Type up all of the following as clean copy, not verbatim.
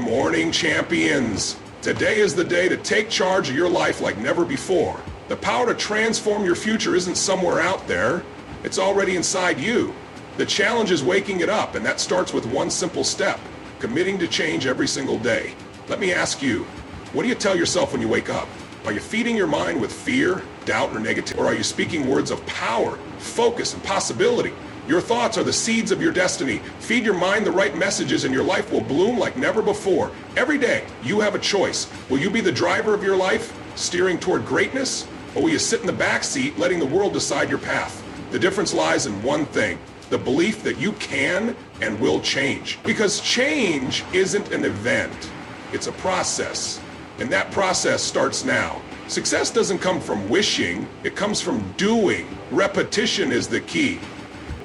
morning, champions. Today is the day to take charge of your life like never before. The power to transform your future isn't somewhere out there. It's already inside you. The challenge is waking it up, and that starts with one simple step: committing to change every single day. Let me ask you, what do you tell yourself when you wake up? Are you feeding your mind with fear, doubt, or negativity? Or are you speaking words of power, focus, and possibility? Your thoughts are the seeds of your destiny. Feed your mind the right messages and your life will bloom like never before. Every day, you have a choice. Will you be the driver of your life, steering toward greatness? Or will you sit in the back seat, letting the world decide your path? The difference lies in one thing: the belief that you can and will change. Because change isn't an event, it's a process. And that process starts now. Success doesn't come from wishing, it comes from doing. Repetition is the key.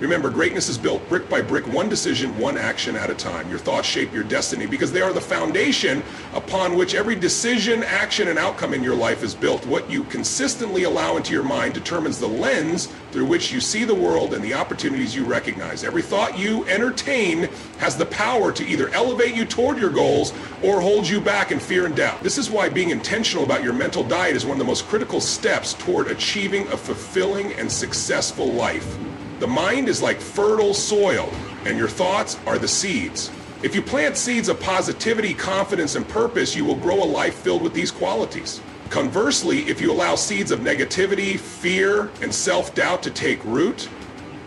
Remember, greatness is built brick by brick, one decision, one action at a time. Your thoughts shape your destiny because they are the foundation upon which every decision, action, and outcome in your life is built. What you consistently allow into your mind determines the lens through which you see the world and the opportunities you recognize. Every thought you entertain has the power to either elevate you toward your goals or hold you back in fear and doubt. This is why being intentional about your mental diet is one of the most critical steps toward achieving a fulfilling and successful life. The mind is like fertile soil, and your thoughts are the seeds. If you plant seeds of positivity, confidence, and purpose, you will grow a life filled with these qualities. Conversely, if you allow seeds of negativity, fear, and self-doubt to take root,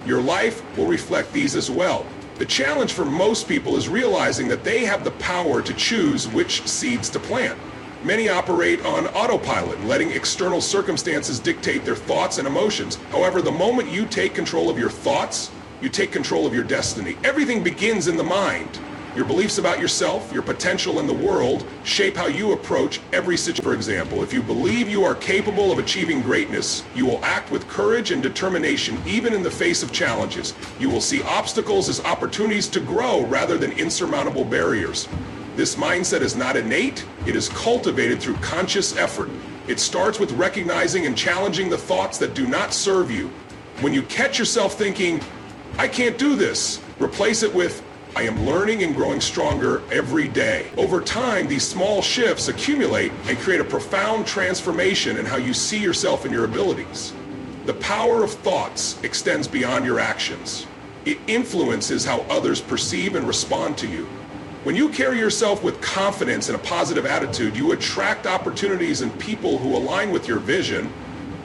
your life will reflect these as well. The challenge for most people is realizing that they have the power to choose which seeds to plant. Many operate on autopilot, letting external circumstances dictate their thoughts and emotions. However, the moment you take control of your thoughts, you take control of your destiny. Everything begins in the mind. Your beliefs about yourself, your potential in the world, shape how you approach every situation. For example, if you believe you are capable of achieving greatness, you will act with courage and determination even in the face of challenges. You will see obstacles as opportunities to grow rather than insurmountable barriers. This mindset is not innate, it is cultivated through conscious effort. It starts with recognizing and challenging the thoughts that do not serve you. When you catch yourself thinking, "I can't do this," replace it with, "I am learning and growing stronger every day." Over time, these small shifts accumulate and create a profound transformation in how you see yourself and your abilities. The power of thoughts extends beyond your actions. It influences how others perceive and respond to you. When you carry yourself with confidence and a positive attitude, you attract opportunities and people who align with your vision.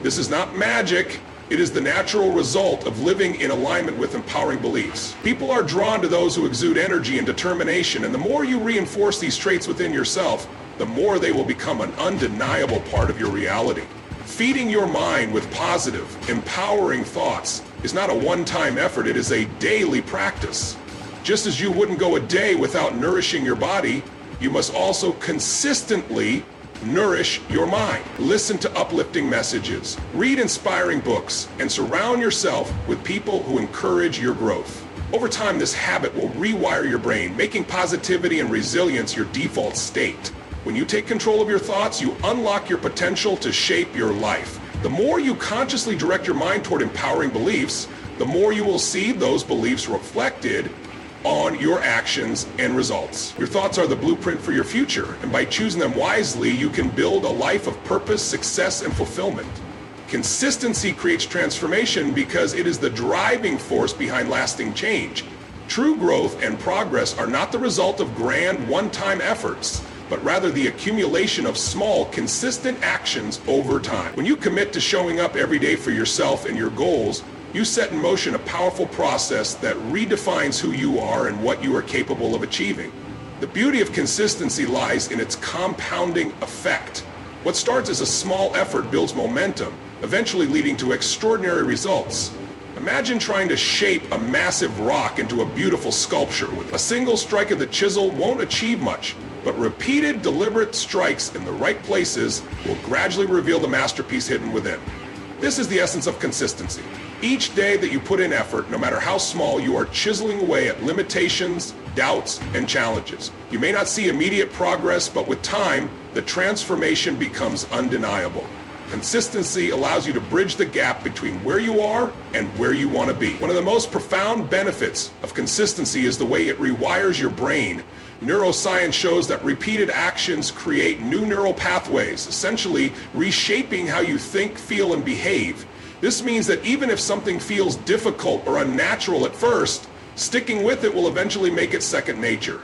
This is not magic. It is the natural result of living in alignment with empowering beliefs. People are drawn to those who exude energy and determination, and the more you reinforce these traits within yourself, the more they will become an undeniable part of your reality. Feeding your mind with positive, empowering thoughts is not a one-time effort, it is a daily practice. Just as you wouldn't go a day without nourishing your body, you must also consistently nourish your mind. Listen to uplifting messages, read inspiring books, and surround yourself with people who encourage your growth. Over time, this habit will rewire your brain, making positivity and resilience your default state. When you take control of your thoughts, you unlock your potential to shape your life. The more you consciously direct your mind toward empowering beliefs, the more you will see those beliefs reflected on your actions and results. Your thoughts are the blueprint for your future, and by choosing them wisely, you can build a life of purpose, success, and fulfillment. Consistency creates transformation because it is the driving force behind lasting change. True growth and progress are not the result of grand one-time efforts, but rather the accumulation of small, consistent actions over time. When you commit to showing up every day for yourself and your goals, you set in motion a powerful process that redefines who you are and what you are capable of achieving. The beauty of consistency lies in its compounding effect. What starts as a small effort builds momentum, eventually leading to extraordinary results. Imagine trying to shape a massive rock into a beautiful sculpture. A single strike of the chisel won't achieve much, but repeated, deliberate strikes in the right places will gradually reveal the masterpiece hidden within. This is the essence of consistency. Each day that you put in effort, no matter how small, you are chiseling away at limitations, doubts, and challenges. You may not see immediate progress, but with time, the transformation becomes undeniable. Consistency allows you to bridge the gap between where you are and where you want to be. One of the most profound benefits of consistency is the way it rewires your brain. Neuroscience shows that repeated actions create new neural pathways, essentially reshaping how you think, feel, and behave. This means that even if something feels difficult or unnatural at first, sticking with it will eventually make it second nature.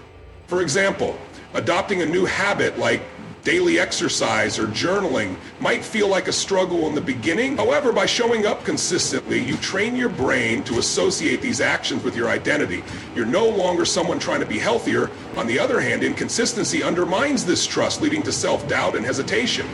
For example, adopting a new habit like daily exercise or journaling might feel like a struggle in the beginning. However, by showing up consistently, you train your brain to associate these actions with your identity. You're no longer someone trying to be healthier. On the other hand, inconsistency undermines this trust, leading to self-doubt and hesitation.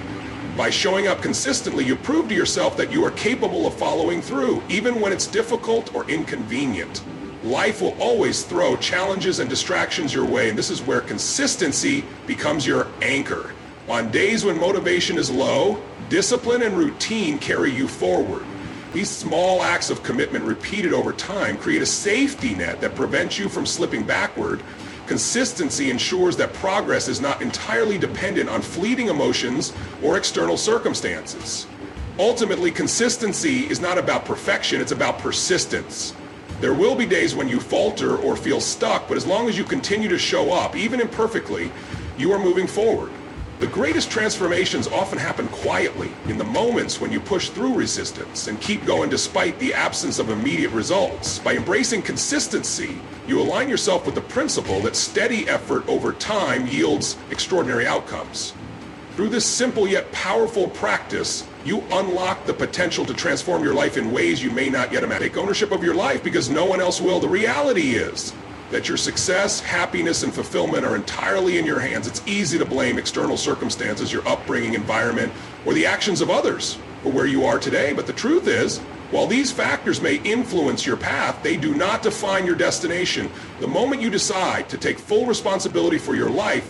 By showing up consistently, you prove to yourself that you are capable of following through, even when it's difficult or inconvenient. Life will always throw challenges and distractions your way, and this is where consistency becomes your anchor. On days when motivation is low, discipline and routine carry you forward. These small acts of commitment repeated over time create a safety net that prevents you from slipping backward. Consistency ensures that progress is not entirely dependent on fleeting emotions or external circumstances. Ultimately, consistency is not about perfection, it's about persistence. There will be days when you falter or feel stuck, but as long as you continue to show up, even imperfectly, you are moving forward. The greatest transformations often happen quietly, in the moments when you push through resistance and keep going despite the absence of immediate results. By embracing consistency, you align yourself with the principle that steady effort over time yields extraordinary outcomes. Through this simple yet powerful practice, you unlock the potential to transform your life in ways you may not yet imagine. Take ownership of your life because no one else will. The reality is that your success, happiness, and fulfillment are entirely in your hands. It's easy to blame external circumstances, your upbringing, environment, or the actions of others for where you are today. But the truth is, while these factors may influence your path, they do not define your destination. The moment you decide to take full responsibility for your life,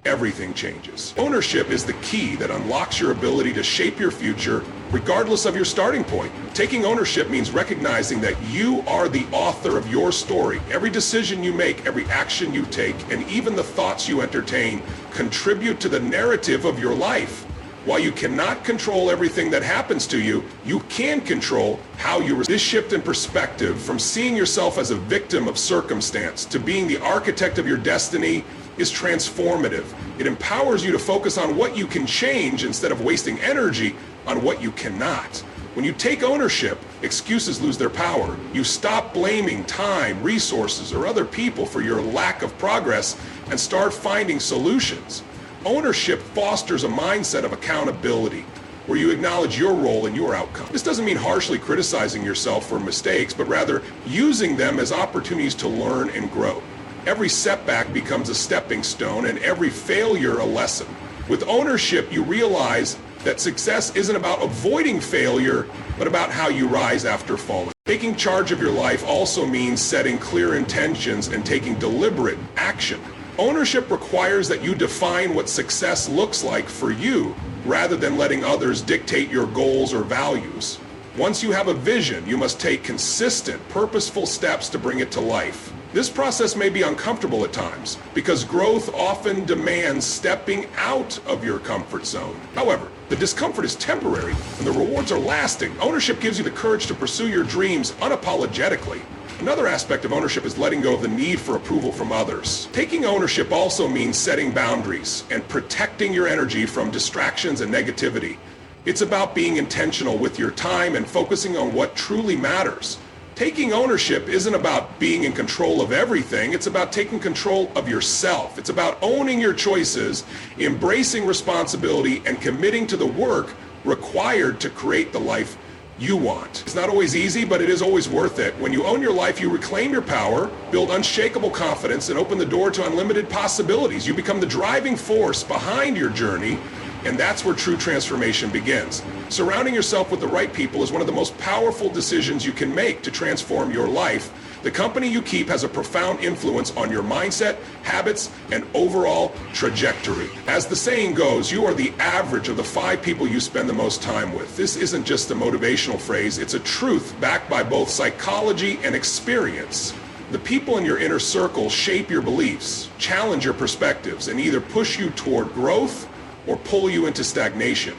everything changes. Ownership is the key that unlocks your ability to shape your future regardless of your starting point. Taking ownership means recognizing that you are the author of your story. Every decision you make, every action you take, and even the thoughts you entertain contribute to the narrative of your life. While you cannot control everything that happens to you, you can control how you respond. This shift in perspective from seeing yourself as a victim of circumstance to being the architect of your destiny is transformative. It empowers you to focus on what you can change instead of wasting energy on what you cannot. When you take ownership, excuses lose their power. You stop blaming time, resources, or other people for your lack of progress and start finding solutions. Ownership fosters a mindset of accountability, where you acknowledge your role and your outcome. This doesn't mean harshly criticizing yourself for mistakes, but rather using them as opportunities to learn and grow. Every setback becomes a stepping stone and every failure a lesson. With ownership, you realize that success isn't about avoiding failure, but about how you rise after falling. Taking charge of your life also means setting clear intentions and taking deliberate action. Ownership requires that you define what success looks like for you, rather than letting others dictate your goals or values. Once you have a vision, you must take consistent, purposeful steps to bring it to life. This process may be uncomfortable at times because growth often demands stepping out of your comfort zone. However, the discomfort is temporary and the rewards are lasting. Ownership gives you the courage to pursue your dreams unapologetically. Another aspect of ownership is letting go of the need for approval from others. Taking ownership also means setting boundaries and protecting your energy from distractions and negativity. It's about being intentional with your time and focusing on what truly matters. Taking ownership isn't about being in control of everything, it's about taking control of yourself. It's about owning your choices, embracing responsibility, and committing to the work required to create the life you want. It's not always easy, but it is always worth it. When you own your life, you reclaim your power, build unshakable confidence, and open the door to unlimited possibilities. You become the driving force behind your journey, and that's where true transformation begins. Surrounding yourself with the right people is one of the most powerful decisions you can make to transform your life. The company you keep has a profound influence on your mindset, habits, and overall trajectory. As the saying goes, you are the average of the 5 people you spend the most time with. This isn't just a motivational phrase, it's a truth backed by both psychology and experience. The people in your inner circle shape your beliefs, challenge your perspectives, and either push you toward growth or pull you into stagnation.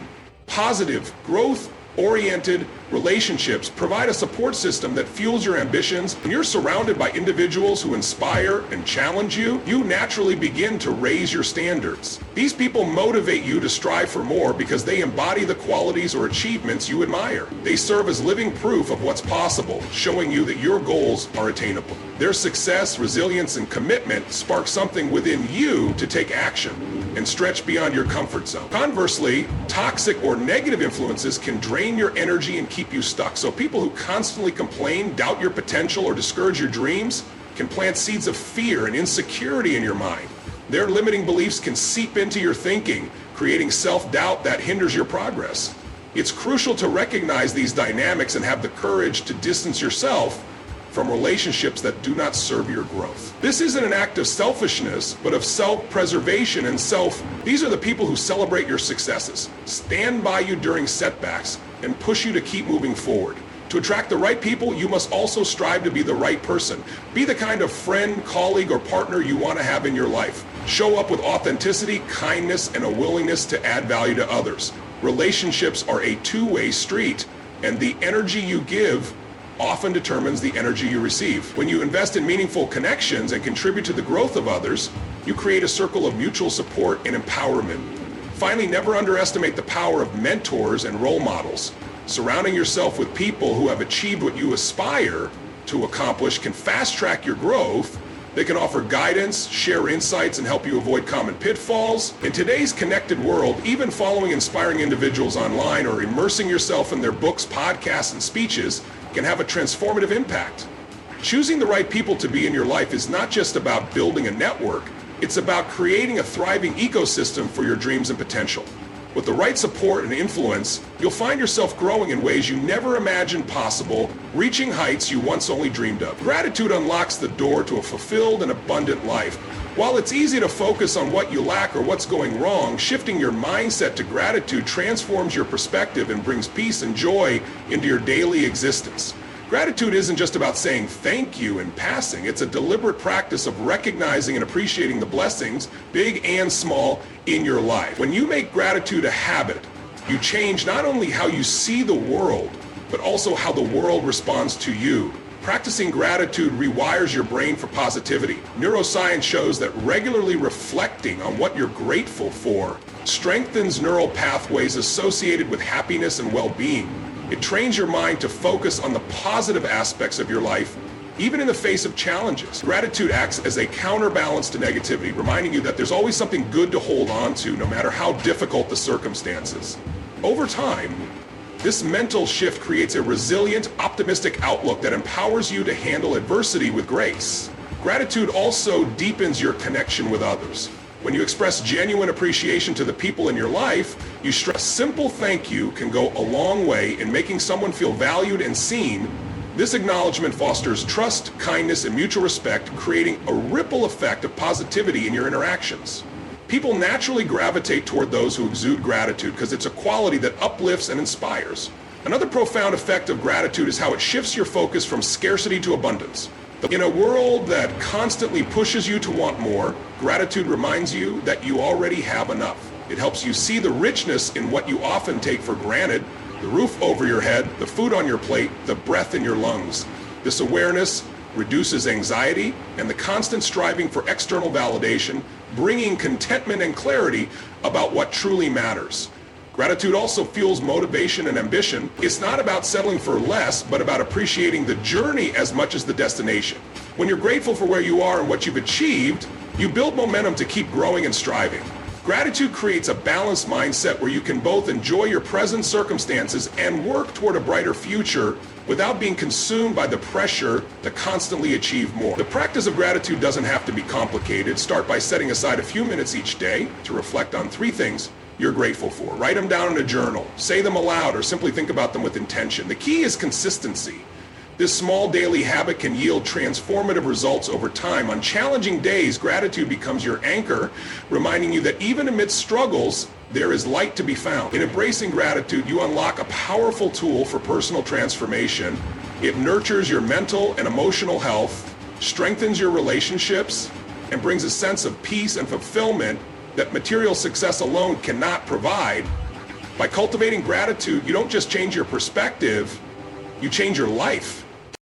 Positive, growth oriented relationships provide a support system that fuels your ambitions. When you're surrounded by individuals who inspire and challenge you, you naturally begin to raise your standards. These people motivate you to strive for more because they embody the qualities or achievements you admire. They serve as living proof of what's possible, showing you that your goals are attainable. Their success, resilience, and commitment spark something within you to take action and stretch beyond your comfort zone. Conversely, toxic or negative influences can drain your energy and keep you stuck. So people who constantly complain, doubt your potential, or discourage your dreams can plant seeds of fear and insecurity in your mind. Their limiting beliefs can seep into your thinking, creating self-doubt that hinders your progress. It's crucial to recognize these dynamics and have the courage to distance yourself from relationships that do not serve your growth. This isn't an act of selfishness, but of self-preservation and These are the people who celebrate your successes, stand by you during setbacks, and push you to keep moving forward. To attract the right people, you must also strive to be the right person. Be the kind of friend, colleague, or partner you want to have in your life. Show up with authenticity, kindness, and a willingness to add value to others. Relationships are a two-way street, and the energy you give often determines the energy you receive. When you invest in meaningful connections and contribute to the growth of others, you create a circle of mutual support and empowerment. Finally, never underestimate the power of mentors and role models. Surrounding yourself with people who have achieved what you aspire to accomplish can fast-track your growth. They can offer guidance, share insights, and help you avoid common pitfalls. In today's connected world, even following inspiring individuals online or immersing yourself in their books, podcasts, and speeches can have a transformative impact. Choosing the right people to be in your life is not just about building a network, it's about creating a thriving ecosystem for your dreams and potential. With the right support and influence, you'll find yourself growing in ways you never imagined possible, reaching heights you once only dreamed of. Gratitude unlocks the door to a fulfilled and abundant life. While it's easy to focus on what you lack or what's going wrong, shifting your mindset to gratitude transforms your perspective and brings peace and joy into your daily existence. Gratitude isn't just about saying thank you in passing. It's a deliberate practice of recognizing and appreciating the blessings, big and small, in your life. When you make gratitude a habit, you change not only how you see the world, but also how the world responds to you. Practicing gratitude rewires your brain for positivity. Neuroscience shows that regularly reflecting on what you're grateful for strengthens neural pathways associated with happiness and well-being. It trains your mind to focus on the positive aspects of your life, even in the face of challenges. Gratitude acts as a counterbalance to negativity, reminding you that there's always something good to hold on to, no matter how difficult the circumstances. Over time, this mental shift creates a resilient, optimistic outlook that empowers you to handle adversity with grace. Gratitude also deepens your connection with others. When you express genuine appreciation to the people in your life, you stress a simple thank you can go a long way in making someone feel valued and seen. This acknowledgement fosters trust, kindness, and mutual respect, creating a ripple effect of positivity in your interactions. People naturally gravitate toward those who exude gratitude because it's a quality that uplifts and inspires. Another profound effect of gratitude is how it shifts your focus from scarcity to abundance. In a world that constantly pushes you to want more, gratitude reminds you that you already have enough. It helps you see the richness in what you often take for granted: the roof over your head, the food on your plate, the breath in your lungs. This awareness reduces anxiety and the constant striving for external validation, bringing contentment and clarity about what truly matters. Gratitude also fuels motivation and ambition. It's not about settling for less, but about appreciating the journey as much as the destination. When you're grateful for where you are and what you've achieved, you build momentum to keep growing and striving. Gratitude creates a balanced mindset where you can both enjoy your present circumstances and work toward a brighter future without being consumed by the pressure to constantly achieve more. The practice of gratitude doesn't have to be complicated. Start by setting aside a few minutes each day to reflect on 3 things you're grateful for. Write them down in a journal, say them aloud, or simply think about them with intention. The key is consistency. This small daily habit can yield transformative results over time. On challenging days, gratitude becomes your anchor, reminding you that even amidst struggles, there is light to be found. In embracing gratitude, you unlock a powerful tool for personal transformation. It nurtures your mental and emotional health, strengthens your relationships, and brings a sense of peace and fulfillment that material success alone cannot provide. By cultivating gratitude, you don't just change your perspective, you change your life.